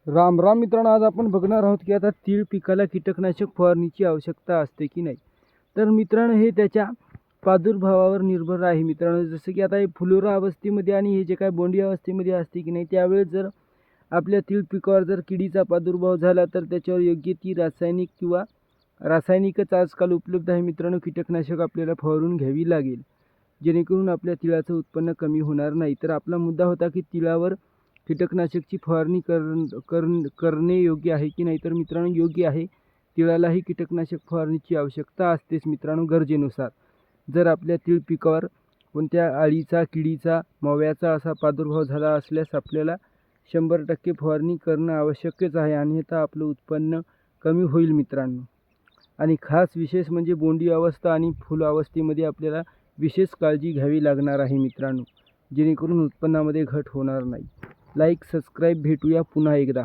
राम राम मित्रांनो, आज आपण बघणार आहोत की आता तीळ पिकाला कीटकनाशक फवारणीची आवश्यकता असते की नाही. तर मित्रांनो, हे त्याच्या प्रादुर्भावावर निर्भर आहे मित्रांनो. जसं की आता हे फुलोरा अवस्थेमध्ये आणि हे जे काय बोंडी अवस्थेमध्ये असते की नाही, त्यावेळेस जर आपल्या तीळ पिकावर जर किडीचा प्रादुर्भाव झाला तर त्याच्यावर योग्य ती रासायनिक किंवा रासायनिकच आजकाल उपलब्ध आहे मित्रांनो, कीटकनाशक आपल्याला फवारून घ्यावी लागेल, जेणेकरून आपल्या तिळाचं उत्पन्न कमी होणार नाही. तर आपला मुद्दा होता की तिळावर कीटकनाशकची फवारणी करणे योग्य आहे की नाही. तर मित्रांनो, योग्य आहे. तिळालाही कीटकनाशक फवारणीची आवश्यकता असतेच मित्रांनो, गरजेनुसार. जर आपल्या तीळ पिकावर कोणत्या अळीचा, किडीचा, माव्याचा असा प्रादुर्भाव झाला असल्यास आपल्याला 100% फवारणी करणं आवश्यकच आहे, अन्यथा आपलं उत्पन्न कमी होईल मित्रांनो. आणि खास विशेष म्हणजे बोंडी अवस्था आणि फुल अवस्थेमध्ये आपल्याला विशेष काळजी घ्यावी लागणार आहे मित्रांनो, जेणेकरून उत्पन्नामध्ये घट होणार नाही. Like, subscribe. भेटूया पुन्हा एकदा.